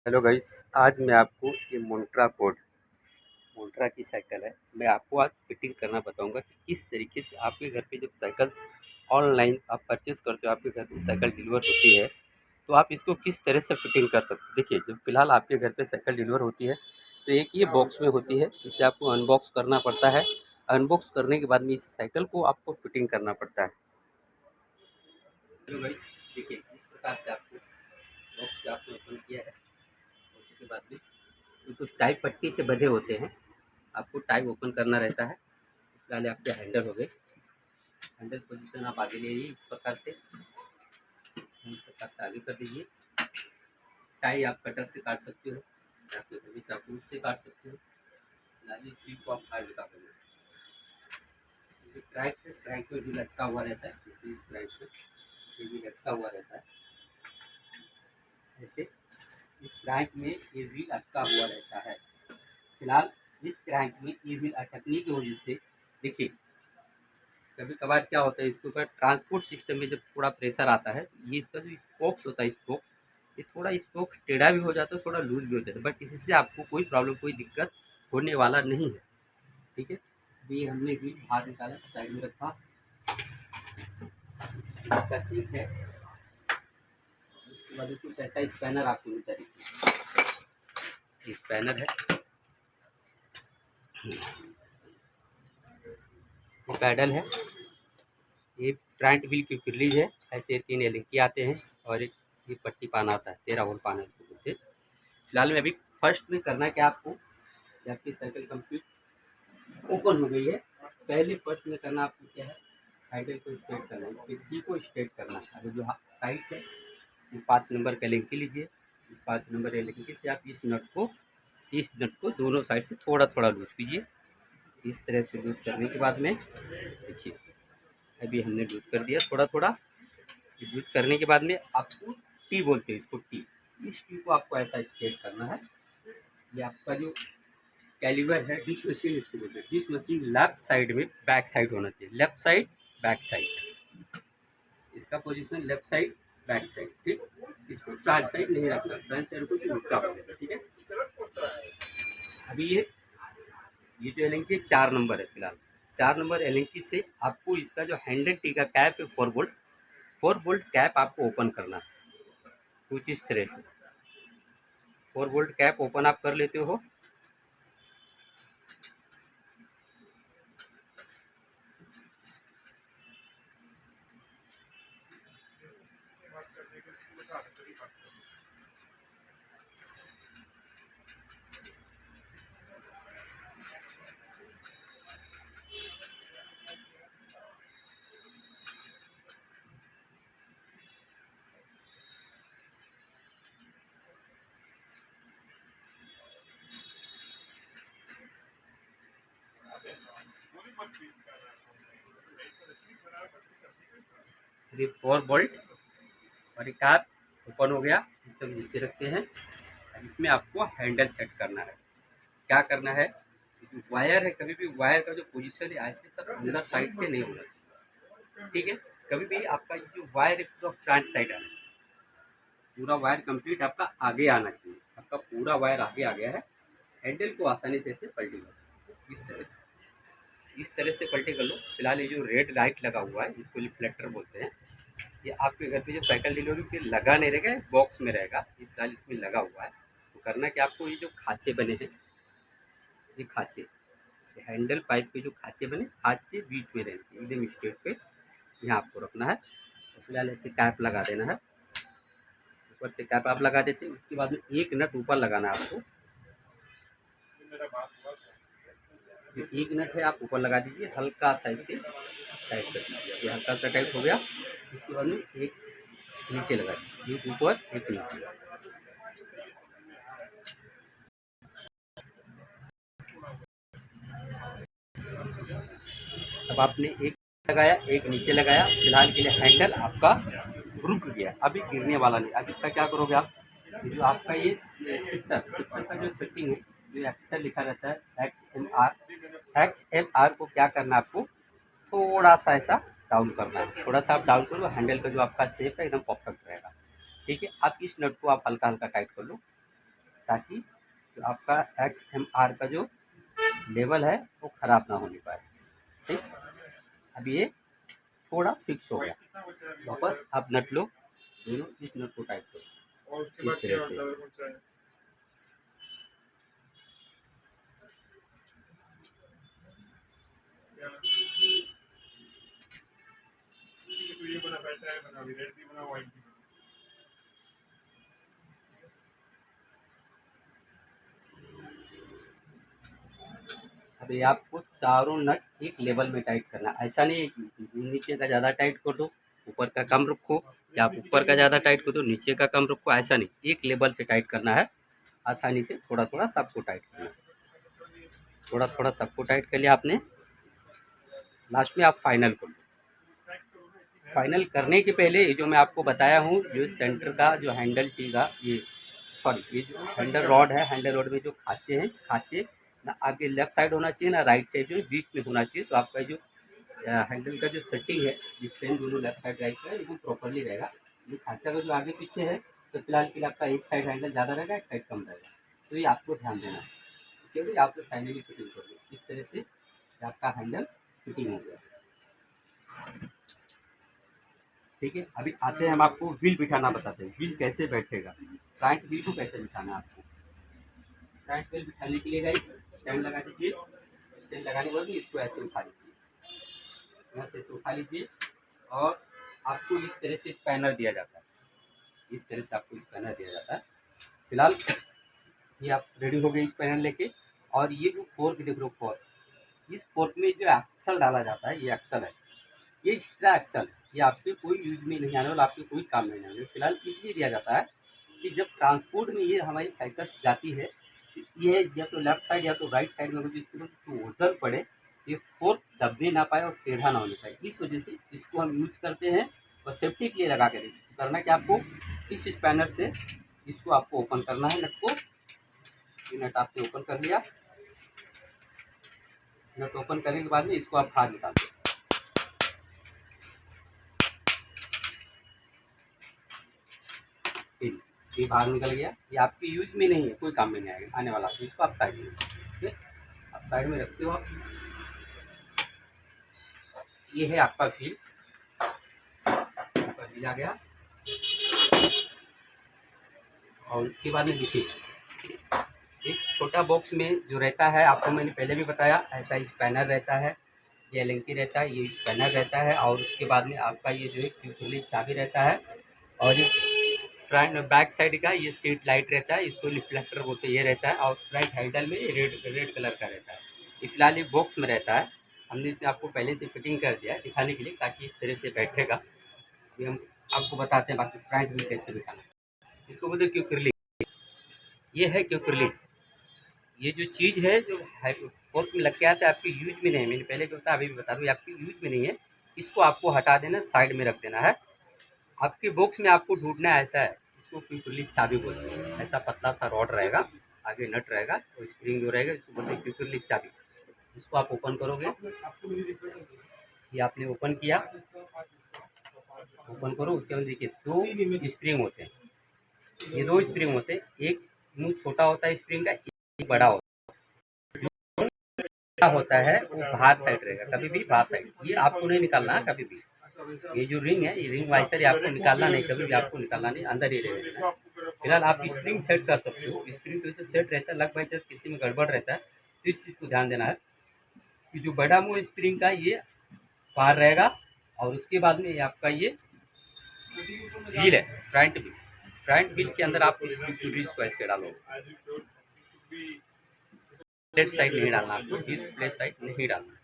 Hello guys, आज मैं आपको ये मोन्ट्रा की साइकिल है। मैं आपको आज फिटिंग करना बताऊंगा कि किस तरीके से आपके घर पे जब साइकिल्स ऑनलाइन आप परचेज़ करते हो, आपके घर पे साइकिल डिलीवर होती है, तो आप इसको किस तरह से फिटिंग कर सकते हो। देखिए, जब फ़िलहाल आपके घर पे साइकिल डिलीवर होती है, तो एक ये बॉक्स में होती है, इसे आपको अनबॉक्स करना पड़ता है। अनबॉक्स करने के बाद में इस साइकिल को आपको फिटिंग करना पड़ता है। हेलो गाइस, देखिए इस प्रकार से आपको बॉक्स को आपने ओपन किया है। उसके बाद में ये कुछ टाइप पट्टी से बंधे होते हैं, आपको टाइप ओपन करना रहता है। फिलहाल आपके हैंडल हो गए, हैंडल पोजीशन आप आगे ले आइए इस प्रकार से, इस प्रकार से आगे कर दीजिए। टाई आप कटर से काट सकते हो, या फिर कभी चाकू से काट सकते हो। फिलहाल इस स्लीव को आप फाड़ निकालेंगे। क्रैंक में भी लटका हुआ रहता है, इस क्रैंक में ये भी लटका हुआ रहता है। ऐसे इस क्रैंक में ये व्हील अटका हुआ रहता है। फिलहाल इस क्रैंक में ये व्हील अटकने की वजह से देखिए, कभी कभार क्या होता है, इसके ऊपर ट्रांसपोर्ट सिस्टम में जब थोड़ा प्रेशर आता है, ये इसका जो स्पोक्स होता है, स्पोक्स ये थोड़ा स्पोक्स टेढ़ा भी हो जाता है, थोड़ा लूज भी हो जाता है, बट इससे आपको कोई प्रॉब्लम, कोई दिक्कत होने वाला नहीं है। ठीक है, अभी हमने भी बाहर निकाला, साइड में रखा। इसका सीट है, उसके बाद कुछ ऐसा स्पैनर आपको मिलता है। स्पैनर है, ये पैडल है, ये फ्रंट व्हील की रिलीज है। ऐसे 3 एलंकी आते हैं और एक ये पट्टी पाना आता है, 13 होल पाना है इसको बोलते हैं। फिलहाल में अभी फर्स्ट में करना है क्या आपको, कि आपकी साइकिल कंप्लीट ओपन हो गई है। पहले फर्स्ट में करना आपको क्या है, हैंडल को स्ट्रेट करना है, इसके की को स्ट्रेट करना है। अगर जो टाइट है, ये 5 नंबर का एलंकी लीजिए। 5 नंबर एलंकी से आप इस नट को दोनों साइड से थोड़ा थोड़ा लूज कीजिए। इस तरह से लूज करने के बाद में देखिए, अभी हमने लूज कर दिया थोड़ा थोड़ा। यूज करने के बाद में आपको टी बोलते हैं इसको, टी। इस टी को आपको ऐसा स्ट्रेट करना है। ये आपका जो कैलिवर है, डिश मशीन इसको बोलते हैं। डिश मशीन लेफ्ट साइड में बैक साइड होना चाहिए, लेफ्ट साइड बैक साइड। इसका position left side back side, ठीक। इसको फ्रंट साइड नहीं रखना, फ्रंट साइड को उल्टा हो जाएगा, ठीक है। अभी ये जो एलंकी 4 नंबर है, फिलहाल 4 नंबर एलंकी से आपको इसका जो हैंडल टी का कैप है 4 वोल्ट कैप आपको ओपन करना है कुछ इस तरह से। 4 वोल्ट कैप ओपन आप कर लेते हो। ये 4 वोल्ट और एक कैप ओपन हो गया। इसे हम नीचे रखते हैं। इसमें आपको हैंडल सेट करना है। क्या करना है, जो वायर है, कभी भी वायर का जो पोजीशन है ऐसे सब अंदर साइड से नहीं होना चाहिए, ठीक है। कभी भी आपका जो वायर है पूरा फ्रंट साइड आना चाहिए, पूरा वायर कंप्लीट आपका आगे आना चाहिए। आपका पूरा वायर आगे आ गया है, हैंडल को आसानी से ऐसे पलटी कर इस तरह से, इस तरह से पलटी कर लो। फिलहाल ये जो रेड लाइट लगा हुआ है, इसको रिफ्लेक्टर बोलते हैं। ये आपके घर पे जब साइकिल डिलीवरी फिर लगा नहीं रहेगा, बॉक्स में रहेगा। ये फिलहाल इसमें लगा हुआ है। तो करना कि आपको ये जो खाँचे बने हैं, ये खाँचे, ये हैंडल पाइप के जो खाँचे बने, खाँचे बीच में रहेंगे एकदम स्ट्रेट पे, यहाँ आपको रखना है। तो फिलहाल ऐसे कैप लगा देना है, ऊपर से कैप आप लगा देते हैं। उसके बाद में एक नट ऊपर लगाना है आपको। जो एक नट है आप ऊपर लगा दीजिए, हल्का सा इसके टाइट कर दीजिए। ये हल्का सा टाइट हो गया। उसके बाद में एक नीचे लगा दीजिए, एक ऊपर एक नीचे। अब आपने एक लगाया, एक नीचे लगाया। फिलहाल के लिए हैंडल आपका रुक गया, अभी गिरने वाला नहीं। अब इसका क्या करोगे आप, जो आपका ये शिफ्टर का जो सेटिंग है, जो अक्सर लिखा रहता है XLR को क्या करना है आपको, थोड़ा सा ऐसा डाउन करना है। थोड़ा सा आप डाउन करो, हैंडल का जो आपका शेप है एकदम परफेक्ट रहेगा, ठीक है। आप इस नट को आप हल्का हल्का टाइट कर लो। ताकि जो आपका XMR का जो लेवल है वो ख़राब ना होने पाए। ठीक, अब ये थोड़ा फिक्स हो गया। वापस आप नट लो, दोनों इस नट को टाइट करो इस तरह से। अभी आपको चारों नट एक लेवल में टाइट करना, ऐसा नहीं है कि नीचे का ज़्यादा टाइट कर दो ऊपर का कम रखो, या आप ऊपर का ज़्यादा टाइट कर दो नीचे का कम रखो, ऐसा नहीं, एक लेवल से टाइट करना है। आसानी से थोड़ा थोड़ा सबको टाइट करना है, थोड़ा थोड़ा सबको टाइट कर लिया आपने। लास्ट में आप फाइनल कर लो। फाइनल करने के पहले ये जो मैं आपको बताया हूँ, जो सेंटर का जो हैंडल का ये सॉरी ये जो हैंडल रॉड है, हैंडल रॉड में जो खाँचे हैं, खाँचे ना आगे लेफ्ट साइड होना चाहिए ना राइट साइड, जो बीच में होना चाहिए। तो आपका जो हैंडल का जो सेटिंग है, डिस्टेंस दोनों लेफ्ट साइड राइट साइड एकदम प्रॉपरली रहेगा। ये खाँचा का जो आगे पीछे है तो फिलहाल के लिए आपका एक साइड हैंडल ज़्यादा रहेगा, एक साइड कम रहेगा, तो ये आपको ध्यान देना है। इसके लिए आपको फाइनली फिटिंग कर लो इस तरह से, आपका हैंडल फिटिंग हो गया। ठीक है, अभी आते हैं हम आपको व्हील बिठाना बताते हैं, व्हील कैसे बैठेगा, फ्रंट व्हील को कैसे बिठाना है आपको। फ्रंट व्हील बिठाने के लिए गाइस स्टैंड लगा दीजिए, स्टैंड लगाने के बाद इसको ऐसे उठा लीजिए, यहाँ से ऐसे उठा लीजिए, और आपको इस तरह से स्पैनर दिया जाता है, इस तरह से आपको स्पैनर दिया जाता है। फिलहाल ये आप रेडी हो गए स्पैनर लेके, और ये जो फोर्क देख लो, फोर्क, इस फोर्क में जो एक्सल डाला जाता है, ये एक्सल है, ये एक्स्ट्रा एक्सल है, ये आपके कोई यूज में नहीं आने वाला, आपके कोई काम नहीं आने वाला। फिलहाल इसलिए दिया जाता है कि जब ट्रांसपोर्ट में ये हमारी साइकिल जाती है, ये या तो लेफ्ट साइड या तो राइट साइड में अगर इसके ऊपर वजन पड़े, ये फोर्क दबने ना पाए और टेढ़ा ना होने पाए, इस वजह से इसको हम यूज करते हैं। और सेफ्टी के लिए लगा के करना कि आपको इस स्पैनर से इसको आपको ओपन करना है, नट को, ये नट आपने ओपन कर लिया। नट ओपन करने के बाद में इसको आप बाहर निकाल दो, ये बाहर निकल गया, ये आपके यूज में नहीं है, कोई काम में नहीं आएगा आने वाला, तो इसको आप साइड में, ठीक है, आप साइड में रखते हो आप। ये है आपका व्हील, आपका व्हील आ गया। और उसके बाद में देखिए एक छोटा बॉक्स में जो रहता है, आपको मैंने पहले भी बताया, ऐसा स्पैनर रहता है, ये एलेंकी रहता है, ये स्पैनर रहता है, और उसके बाद में आपका ये जो है ट्यूबुलर चाबी रहता है, और ये फ्रंट बैक साइड का ये सीट लाइट रहता है, इसको रिफ्लेक्टर बोलते हैं, ये रहता है। और फ्रंट हैंडल में ये रेड कलर का रहता है। ये फिलहाल ये बॉक्स में रहता है, हमने इसमें आपको पहले से फिटिंग कर दिया है दिखाने के लिए, ताकि इस तरह से बैठेगा। अभी हम आपको बताते हैं बाकी फ्रंट में कैसे बिठाना है। इसको बोलते हैं क्यूकरली, ये है क्यूकरली। ये जो चीज़ है जो फोर्क में लग के आता है, आपके यूज में नहीं है, मैंने पहले भी बताया, अभी भी बता दूँ, आपके यूज में नहीं है। इसको आपको हटा देना, साइड में रख देना है। आपके बॉक्स में आपको ढूंढना है, ऐसा है, इसको क्यूकरली चाबी बोलते हैं। ऐसा पतला सा रॉड रहेगा, आगे नट रहेगा और स्प्रिंग जो रहेगा, इसको बोलते हैं क्यूकरली चाबी। इसको आप ओपन करोगे, ये आपने ओपन किया, ओपन करो, उसके बाद देखिए दो स्प्रिंग होते हैं, ये दो स्प्रिंग होते हैं, एक मुंह छोटा होता है स्प्रिंग का, एक बड़ा होता होता है, वो बाहर साइड रहेगा, कभी भी बाहर साइड, ये आपको नहीं निकालना है कभी भी। ये जो रिंग है, ये रिंग वाइसर, ये आपको निकालना नहीं, कभी भी आपको निकालना नहीं, अंदर ही रहेगा। फिलहाल आप स्प्रिंग सेट कर सकते हो, स्प्रिंग तो इसे सेट रहता है, लग बाई चांस किसी में गड़बड़ रहता है तो इस चीज़ को ध्यान देना है कि जो बड़ा मुंह स्प्रिंग का ये बाहर रहेगा। और उसके बाद में आपका ये व्हील है, फ्रंट व्हील, फ्रंट व्हील के अंदर आप इस को ऐसे डालो, प्लेट साइड नहीं डालना, आपको डिस्प्ले साइड नहीं डालना,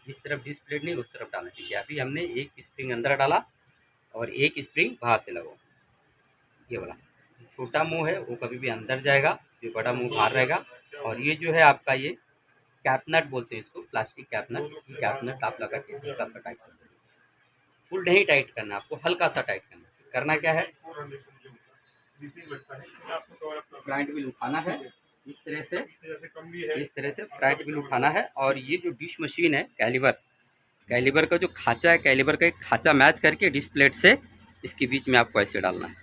इस तरफ डिस्प्ले नहीं, उस तरफ डालना, ठीक है। अभी हमने एक स्प्रिंग अंदर डाला और एक स्प्रिंग बाहर से लगाओ, ये वाला छोटा मुंह है वो कभी भी अंदर जाएगा, जो बड़ा मुंह बाहर रहेगा। और ये जो है आपका ये कैपनट बोलते हैं इसको, प्लास्टिक कैपनट, ये कैपनट आप लगा के हल्का सा टाइट कर देंगे, फुल नहीं टाइट करना, आपको हल्का सा टाइट करना क्या है, फ्रंट व्हील उठाना है इस तरह से, इस तरह से फ्रंट व्हील उठाना है। और ये जो डिश मशीन है, कैलिबर, कैलिबर का जो खाँचा है, कैलिबर का एक खाँचा मैच करके डिश प्लेट से इसके बीच में आपको ऐसे डालना है,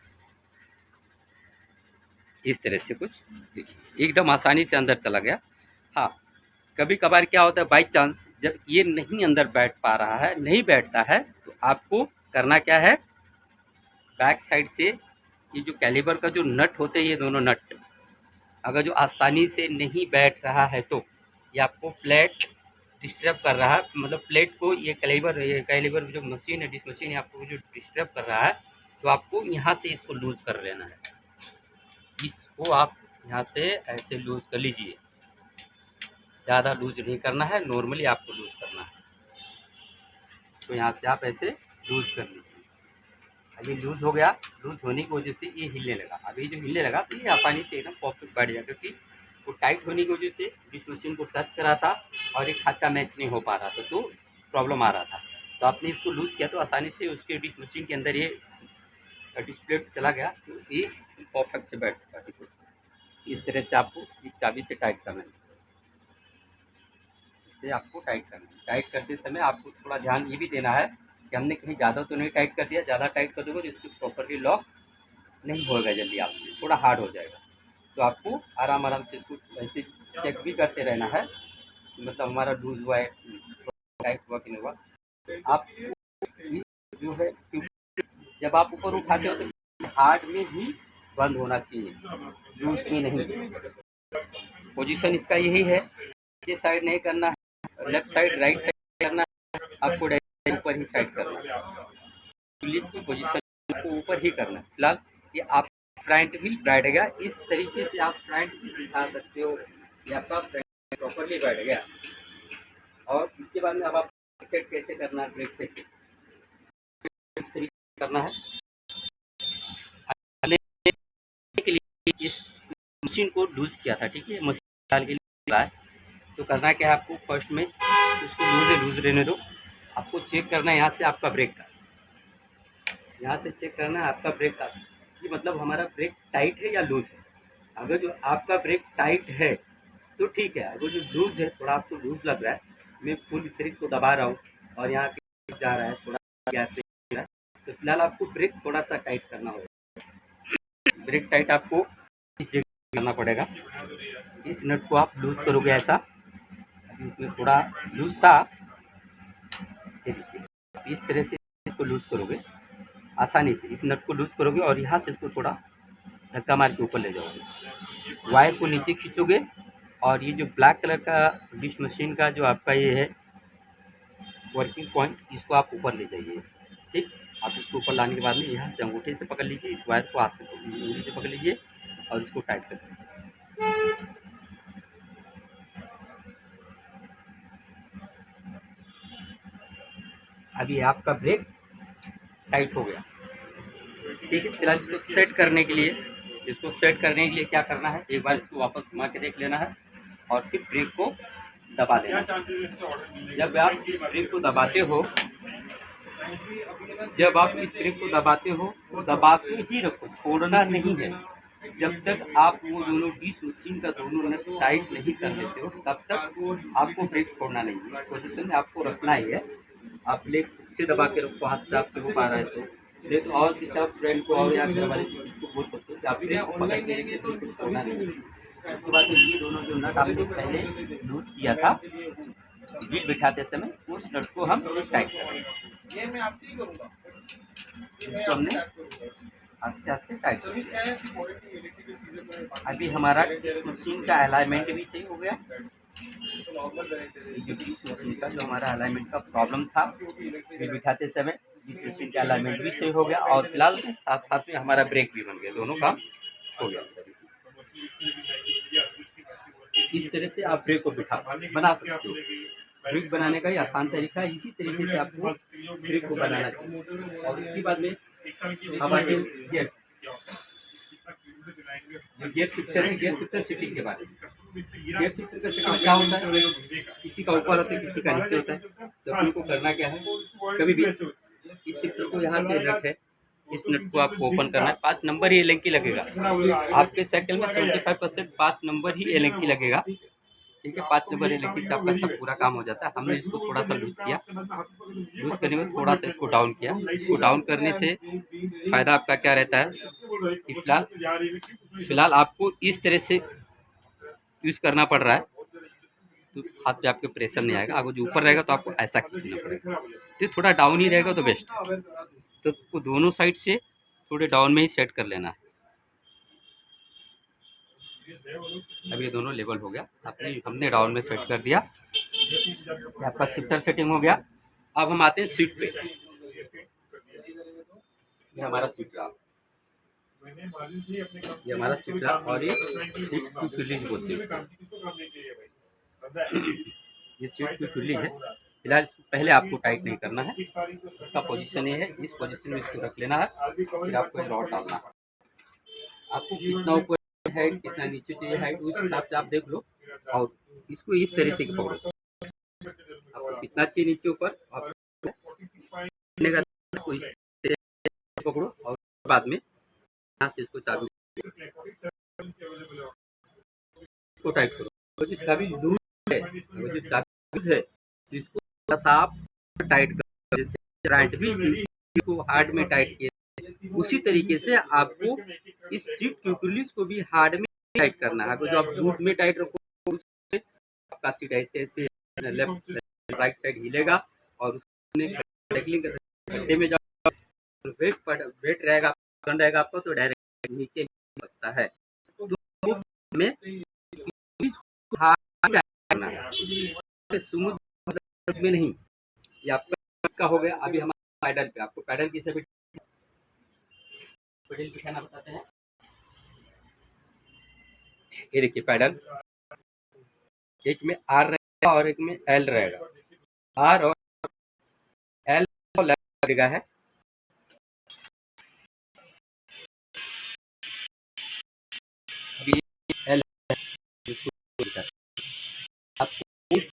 इस तरह से कुछ देखिए एकदम आसानी से अंदर चला गया। हाँ, कभी कभार क्या होता है, बाई चांस जब ये नहीं अंदर बैठ पा रहा है, नहीं बैठता है, तो आपको करना क्या है, बैक साइड से ये जो कैलिबर का जो नट होते हैं, ये दोनों नट अगर जो आसानी से नहीं बैठ रहा है तो ये आपको फ्लैट डिस्टर्ब कर रहा है, मतलब प्लेट को ये कैलिबर जो मशीन है, डिस मशीन है, आपको जो डिस्टर्ब कर रहा है, तो आपको यहाँ से इसको लूज़ कर लेना है। इसको आप यहाँ से ऐसे लूज़ कर लीजिए, ज़्यादा लूज नहीं करना है, नॉर्मली आपको लूज़ करना है। तो यहाँ से आप ऐसे लूज़ कर लीजिए। अभी लूज़ हो गया, लूज़ होने की वजह से ये हिलने लगा। अभी जो हिलने लगा तो ये आसानी से एकदम परफेक्ट बैठ जाएगा, क्योंकि वो टाइट होने की वजह से डिश मशीन को टच करा था और एक खाँचा मैच नहीं हो पा रहा था, तो प्रॉब्लम आ रहा था। तो आपने इसको लूज़ किया तो आसानी से उसके डिश मशीन के अंदर ये डिस्प्ले चला गया, तो ये परफेक्ट से बैठ चुका। इस तरह से आपको इस चाबी से टाइट करना है, इससे आपको टाइट करना है। टाइट करते समय आपको थोड़ा ध्यान ये भी देना है कि हमने कहीं ज़्यादा तो नहीं टाइट कर दिया। ज़्यादा टाइट कर दोगे तो इसको प्रॉपरली लॉक नहीं होगा जल्दी, आपसे थोड़ा हार्ड हो जाएगा। तो आपको आराम आराम से इसको ऐसे चेक भी करते रहना है, मतलब हमारा लूज हुआ है, टाइट हुआ कि नहीं हुआ। आप जो है, जब आप ऊपर उठाते हो तो हार्ड में ही बंद होना चाहिए, लूज में नहीं। पोजीशन इसका यही है, नीचे साइड नहीं करना है, लेफ्ट साइड राइट साइड करना है, आपको डायरेक्ट ऊपर ही साइड करना है। पुलिस की पोजीशन को ऊपर ही करना है। फिलहाल ये आप फ्रंट व्हील बैठ गया, इस तरीके से आप फ्रंट व्हील बिठा सकते हो, ये आपका फ्रंट प्रॉपरली बैठ गया। और इसके बाद में अब आप सेट कैसे करना है, ब्रेक सेट इस तरीके से करना है। के लिए इस मशीन को लूज़ किया था, ठीक है, मशीन डाल के लिए तो करना क्या है, आपको फर्स्ट में उसको लूज़ रहने दो। आपको चेक करना है यहाँ से आपका ब्रेक का, यहाँ से चेक करना है आपका ब्रेक का कि मतलब हमारा ब्रेक टाइट है या लूज़ है। अगर जो आपका ब्रेक टाइट है तो ठीक है, अगर जो लूज़ है, थोड़ा आपको लूज़ लग रहा है, मैं फुल ब्रेक को दबा रहा हूँ और यहाँ पे जा रहा है, थोड़ा गैप पे जा रहा है, तो फिलहाल आपको ब्रेक थोड़ा सा टाइट करना होगा। ब्रेक टाइट आपको इस जगह करना पड़ेगा। इस नट को आप लूज़ करोगे ऐसा, अभी इसमें थोड़ा लूज़ था, ये देखिए इस तरह से इसको लूज़ करोगे आसानी से, इस नट को लूज़ करोगे और यहाँ से इसको थोड़ा धक्का मार के ऊपर ले जाओगे, वायर को नीचे खींचोगे और ये जो ब्लैक कलर का डिश मशीन का जो आपका ये है वर्किंग पॉइंट, इसको आप ऊपर ले जाइए, ठीक। आप इसको ऊपर लाने के बाद में यहाँ से अंगूठे से पकड़ लीजिए, इस वायर को हाथ से अंगूठे से पकड़ लीजिए और इसको टाइट कर दीजिए। अभी आपका ब्रेक टाइट हो गया, ठीक है। फिलहाल इसको सेट करने के लिए क्या करना है, एक बार इसको वापस घुमा के देख लेना है और फिर ब्रेक को दबा देना। जब आप इस ब्रेक को दबाते हो तो दबा के ही रखो, छोड़ना नहीं है। जब तक आप वो दोनों डिश मशीन का दोनों नट टाइट नहीं कर लेते हो, तब तक आपको ब्रेक छोड़ना नहीं है। इस पोजीशन में आपको रखना ही है। आप ब्रेक खुद से दबा के रखो, हाथ से आपसे हो पा रहा है तो ब्रेक, और किसी आप फ्रेंड को और या घर वाले को बोल सकते हो कि आप ब्रेक को पकड़ के रखिए, ब्रेक को छोड़ना नहीं है। उसके बाद ये दोनों जो नट आपने पहले लूज किया था व्हील बिठाते समय, उस नट को हम टाइट करेंगे। ये मैं आपसे ही करूँगा, इसको हमने आस्ते आस्ते टाइट कर। अभी हमारा डिश मशीन का अलाइनमेंट भी सही हो गया। जो डिश मशीन का जो हमारा अलाइनमेंट का प्रॉब्लम था व्हील बिठाते समय, डिश मशीन का अलाइनमेंट भी सही हो गया और फिलहाल साथ साथ में हमारा ब्रेक भी बन गया, दोनों काम हो गया। इस तरह से आप ब्रेक को बना सकते हो। ब्रेक बनाने का ही आसान तरीका है, इसी तरीके से आपको ब्रेक को बनाना चाहिए। और उसके बाद में हमारे गियर शिफ्टर है, गियर शिफ्टर सेटिंग के बारे में। गियर शिफ्टर का सेटिंग क्या होता है, किसी का ऊपर होता है, किसी का नीचे होता है। तो अपने को करना क्या है, कभी भी इस शिफ्टर को यहाँ से नट है, इस नट को आपको ओपन करना है। 5 नंबर ही एलेंकी लगेगा आपके साइकिल में, 75% 5 नंबर ही एलेंकी लगेगा। ठीक है। 5 नंबर एलंकी से आपका सब पूरा काम हो जाता है। हमने इसको थोड़ा सा लूज किया, लूज करने में थोड़ा सा इसको डाउन किया। इसको डाउन करने से फ़ायदा आपका क्या रहता है कि फ़िलहाल आपको इस तरह से यूज़ करना पड़ रहा है, तो हाथ पे आपके प्रेशर नहीं आएगा। अगर जो ऊपर रहेगा तो आपको ऐसा खींचना पड़ेगा, तो थोड़ा डाउन ही रहेगा तो बेस्ट है। तो आपको दोनों साइड से थोड़े डाउन में ही सेट कर लेना है। अब ये दोनों लेवल हो गया, हमने डाउन में सेट कर दिया। ये आपका शिफ्टर सेटिंग हो गया। अब हम आते हैं सीट पे। ये हमारा सीट रहा, ये हमारा सीट रहा और ये सीट की फिलिंग बोलते हैं। ये सीट की फिलिंग है। फिलहाल पहले आपको टाइट नहीं करना है, इसका पोजीशन ये है, इस पोजीशन में इसको रख लेना है। फिर आपको रॉड डालना है। आपको कितना ऊपर है कितना नीचे चाहिए हाइट, उस हिसाब से आप देख लो और इसको इस तरह से पकड़ो। आपको कितना चाहिए नीचे ऊपर आप इस तरह से पकड़ो और बाद में यहाँ से इसको चाबी को टाइट करो। तो जो चाबी लूज है, जो चाबी लूज है तो इसको थोड़ा सा आप टाइट करो, जैसे राइट भी को हार्ड में टाइट किए उसी तरीके से आपको इस सीट क्यूक्यूलिस को भी हार्ड में टाइट करना है। अगर जो आप लूज में टाइट रखो आपका सीट ऐसे ऐसे लेफ्ट राइट साइड हिलेगा और गड्ढे में जाओ वेट रहेगा आपको तो डायरेक्ट नीचे सकता है। तो में स्मूथ में नहीं, ये आपका हो गया। अभी हमारा पैडल पे आपको पैडल की सभी पैडल दिखाना बताते हैं। ये देखिए पैडल, एक में आर रहेगा और एक में एल रहेगा। आर और एल लगेगा है। अभी एल आपको इस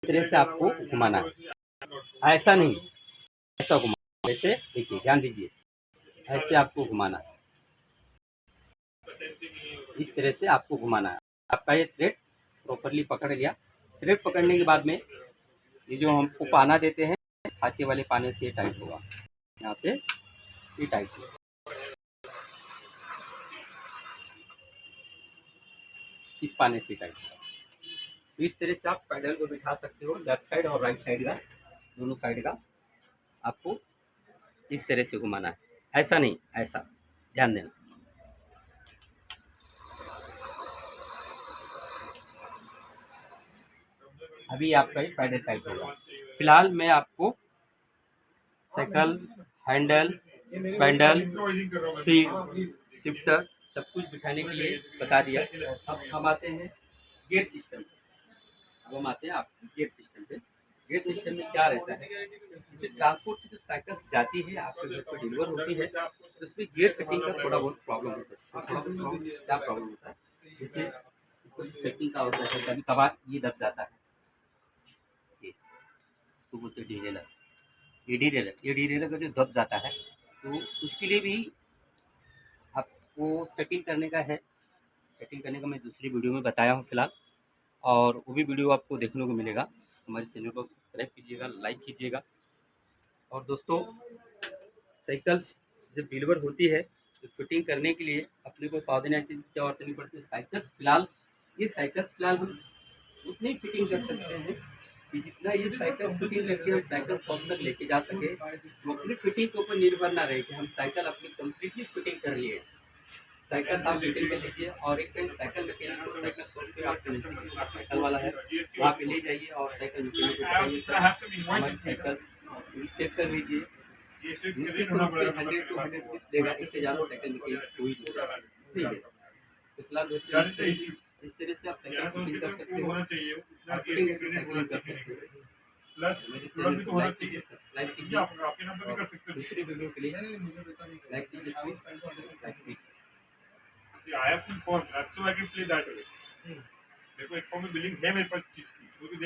तरह से आपको घुमाना है, ऐसा नहीं, ऐसा घुमाना। जैसे देखिए ध्यान दीजिए, ऐसे आपको घुमाना है, इस तरह से आपको घुमाना है। आपका ये थ्रेड प्रॉपरली पकड़ लिया। थ्रेड पकड़ने के बाद में ये जो हमको पाना देते हैं खांचे वाले पाने से ये टाइट होगा, यहाँ से ये टाइट होगा। इस पाने से टाइट होगा। तो इस तरह से आप पैडल को बिठा सकते हो, लेफ्ट साइड और राइट साइड का, दोनों साइड का आपको इस तरह से घुमाना है, ऐसा नहीं, ऐसा ध्यान देना। अभी आपका ये पैडल टाइट होगा। फिलहाल मैं आपको cycle, handle, pedal, seat, shifter सब कुछ बिठाने के लिए बता दिया। अब हम आते हैं गियर सिस्टम। अब हम आते हैं आप गियर सिस्टम पे। गियर सिस्टम में क्या रहता है, जैसे ट्रांसपोर्ट से जो साइकिल्स जाती है आपके घर पर डिलीवर होती है, तो उसमें गियर सेटिंग का थोड़ा बहुत प्रॉब्लम होता है। थोड़ा बहुत क्या प्रॉब्लम होता है, जैसे इसको सेटिंग का होता है, कभी कभार ये दब जाता है, इसको बोलते डीरेलर। ये डीरेलर का जो दब जाता है तो उसके लिए भी आपको सेटिंग करने का है। सेटिंग करने का मैं दूसरी वीडियो में बताया हूँ फिलहाल, और वो भी वीडियो आपको देखने को मिलेगा। हमारे चैनल को सब्सक्राइब कीजिएगा, लाइक कीजिएगा। और दोस्तों साइकिल्स जब डिलीवर होती है तो फिटिंग करने के लिए अपने को सावधानी चीज़ क्या और करनी पड़ती है। साइकिल्स फिलहाल हम उतनी फिटिंग कर सकते हैं कि जितना ये साइकिल फिटिंग करके हम साइकिल शॉप तक लेके जा सके। तो अपनी फिटिंग के ऊपर निर्भर ना रहे कि हम साइकिल अपनी कम्प्लीटली फिटिंग कर लिए, साइकिल आप फिटिंग कर लीजिए और एक टाइम साइकिल मैकेनिक को साइकिल शॉप पे आपके साइकिल वाला है वहाँ पे ले जाइए और साइकिल मैकेनिक को बताइए सर हमारी साइकिल चेक कर लीजिए, 100 to 100 पीस देगा, इससे ज़्यादा साइकिल मैकेनिक कोई नहीं देगा। ठीक है, तो फिलहाल दोस्तों इस तरह से आप साइकिल फिटिंग कर सकते हो, फिटिंग करके साइकिलिंग कर सकते हो। मेरे चैनल को लाइक कीजिए, सब्सक्राइब कीजिए और दूसरी वीडियो के लिए लाइक कीजिए प्लीज, सब्सक्राइब कीजिए। See, I have to inform, that's so I can play that way. देखो एक फॉर्म में बिलिंग है मेरे पास चीज की, वो भी